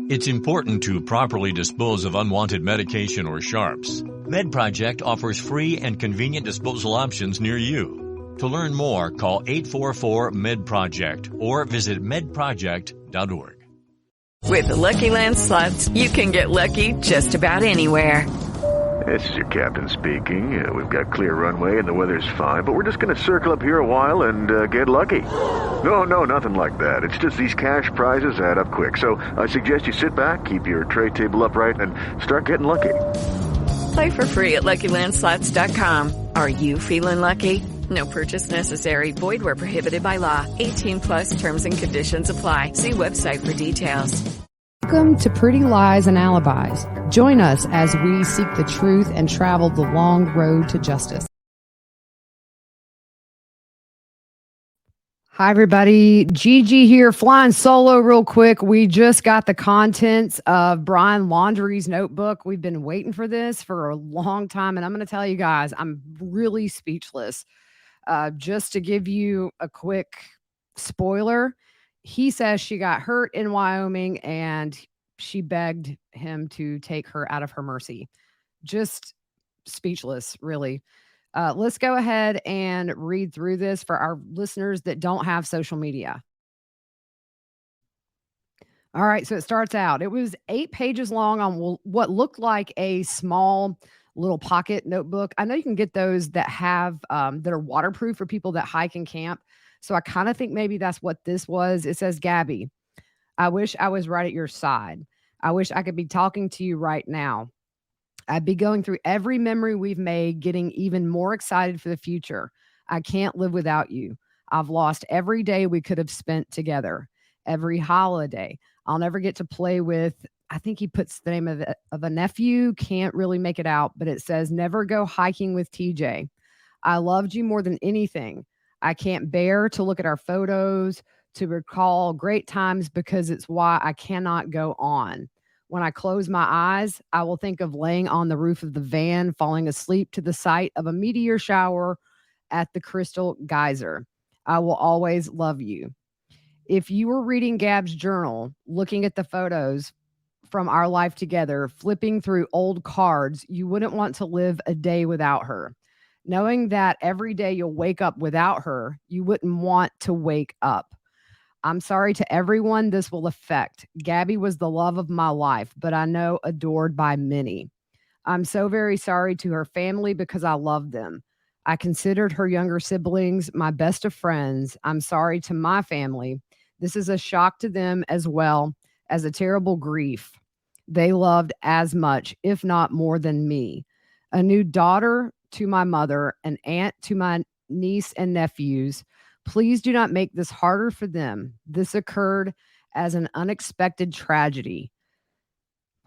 It's important to properly dispose of unwanted medication or sharps. MedProject offers free and convenient disposal options near you. To learn more, call 844-MED-PROJECT or visit medproject.org. With the Lucky Land Slots, you can get lucky just about anywhere. This is your captain speaking. We've got clear runway and the weather's fine, but we're just going to circle up here a while and get lucky. No, nothing like that. It's just these cash prizes add up quick. So I suggest you sit back, keep your tray table upright, and start getting lucky. Play for free at LuckyLandSlots.com. Are you feeling lucky? No purchase necessary. Void where prohibited by law. 18+ terms and conditions apply. See website for details. Welcome to Pretty Lies and Alibis. Join us as we seek the truth and travel the long road to justice. Hi, everybody. Gigi here, flying solo real quick. We just got the contents of Brian Laundrie's notebook. We've been waiting for this for a long time, and I'm going to tell you guys, I'm really speechless. Just to give you a quick spoiler, he says she got hurt in Wyoming and she begged him to take her out of her mercy. Just speechless, really. Let's go ahead and read through this for our listeners that don't have social media. All right, so it starts out. It was 8 pages long on what looked like a small little pocket notebook. I know you can get those that have that are waterproof for people that hike and camp. So I kind of think maybe that's what this was. It says, Gabby, I wish I was right at your side. I wish I could be talking to you right now. I'd be going through every memory we've made, getting even more excited for the future. I can't live without you. I've lost every day we could have spent together, every holiday. I'll never get to play with, I think he puts the name of a nephew, can't really make it out, but it says, never go hiking with TJ. I loved you more than anything. I can't bear to look at our photos, to recall great times, because it's why I cannot go on. When I close my eyes, I will think of laying on the roof of the van, falling asleep to the sight of a meteor shower at the Crystal Geyser. I will always love you. If you were reading Gab's journal, looking at the photos from our life together, flipping through old cards, you wouldn't want to live a day without her. Knowing that every day you'll wake up without her, you wouldn't want to wake up. I'm sorry to everyone this will affect. Gabby was the love of my life, but I know adored by many. I'm so very sorry to her family because I love them. I considered her younger siblings my best of friends. I'm sorry to my family. This is a shock to them as well as a terrible grief. They loved as much, if not more than me. A new daughter to my mother, an aunt to my niece and nephews. Please do not make this harder for them. This occurred as an unexpected tragedy.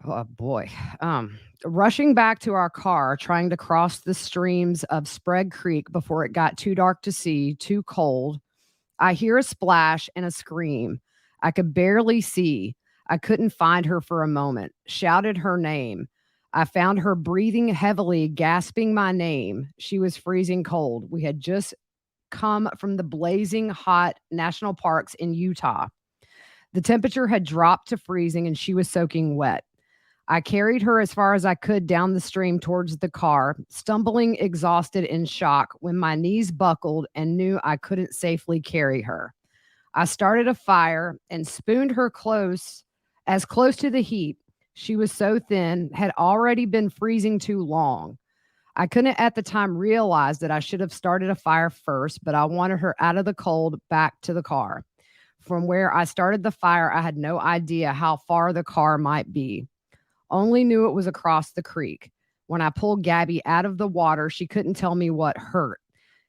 Oh boy. Rushing back to our car, trying to cross the streams of Sprague Creek before it got too dark to see, too cold. I hear a splash and a scream. I could barely see. I couldn't find her for a moment. Shouted her name. I found her breathing heavily, gasping my name. She was freezing cold. We had just come from the blazing hot national parks in Utah. The temperature had dropped to freezing and she was soaking wet. I carried her as far as I could down the stream towards the car, stumbling, exhausted, in shock when my knees buckled and knew I couldn't safely carry her. I started a fire and spooned her close to the heat. She was so thin, had already been freezing too long. I couldn't at the time realize that I should have started a fire first, but I wanted her out of the cold back to the car. From where I started the fire, I had no idea how far the car might be. Only knew it was across the creek. When I pulled Gabby out of the water, she couldn't tell me what hurt.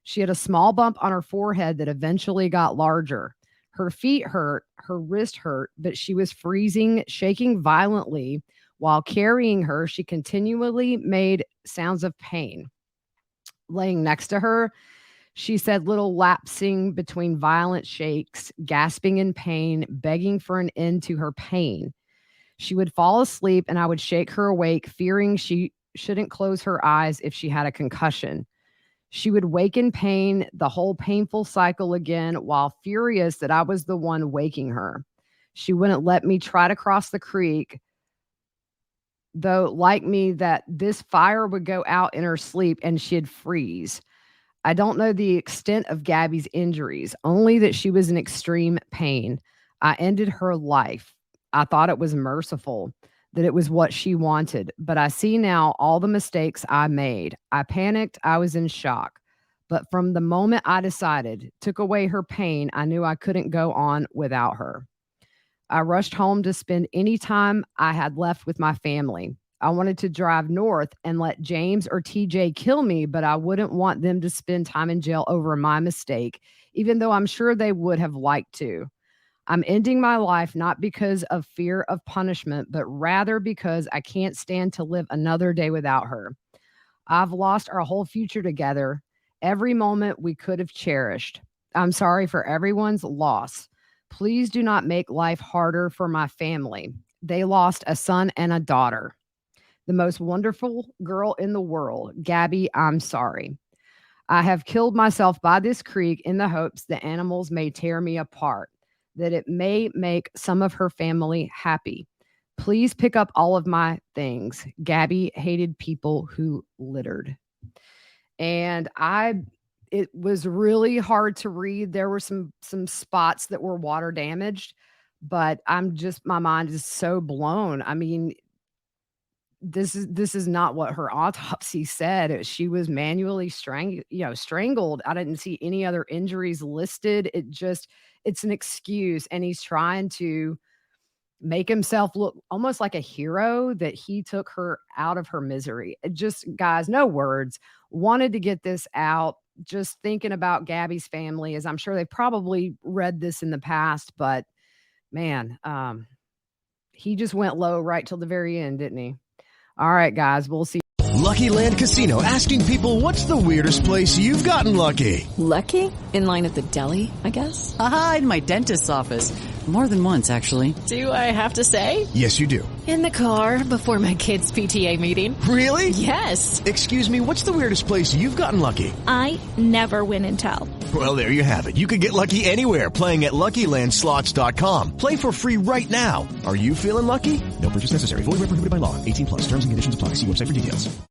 She had a small bump on her forehead that eventually got larger. Her feet hurt, her wrist hurt, but she was freezing, shaking violently. While carrying her, she continually made sounds of pain. Laying next to her, she said little lapsing between violent shakes, gasping in pain, begging for an end to her pain. She would fall asleep and I would shake her awake, fearing she shouldn't close her eyes if she had a concussion. She would wake in pain, the whole painful cycle again, while furious that I was the one waking her. She wouldn't let me try to cross the creek, though, like me, that this fire would go out in her sleep and she'd freeze. I don't know the extent of Gabby's injuries, only that she was in extreme pain. I ended her life. I thought it was merciful, that it was what she wanted, but I see now all the mistakes I made. I panicked. I was in shock. But from the moment I decided, took away her pain, I knew I couldn't go on without her. I rushed home to spend any time I had left with my family. I wanted to drive north and let James or TJ kill me, but I wouldn't want them to spend time in jail over my mistake, even though I'm sure they would have liked to. I'm ending my life not because of fear of punishment, but rather because I can't stand to live another day without her. I've lost our whole future together, every moment we could have cherished. I'm sorry for everyone's loss. Please do not make life harder for my family. They lost a son and a daughter. The most wonderful girl in the world. Gabby, I'm sorry. I have killed myself by this creek in the hopes the animals may tear me apart, that it may make some of her family happy. Please pick up all of my things. Gabby hated people who littered. And it was really hard to read. There were some spots that were water damaged, but my mind is so blown. I mean, this is not what her autopsy said. She was manually strangled. I didn't see any other injuries listed. It's an excuse. And he's trying to make himself look almost like a hero, that he took her out of her misery. Guys, no words. Wanted to get this out. Just thinking about Gabby's family, as I'm sure they've probably read this in the past, but man, he just went low right till the very end, didn't he? All right, guys, we'll see. Lucky Land Casino, asking people, what's the weirdest place you've gotten lucky? Lucky? In line at the deli, I guess? Aha, in my dentist's office. More than once, actually. Do I have to say? Yes, you do. In the car before my kids' PTA meeting. Really? Yes. Excuse me, what's the weirdest place you've gotten lucky? I never win and tell. Well, there you have it. You can get lucky anywhere, playing at LuckyLandSlots.com. Play for free right now. Are you feeling lucky? No purchase necessary. Void where prohibited by law. 18+. Terms and conditions apply. See website for details.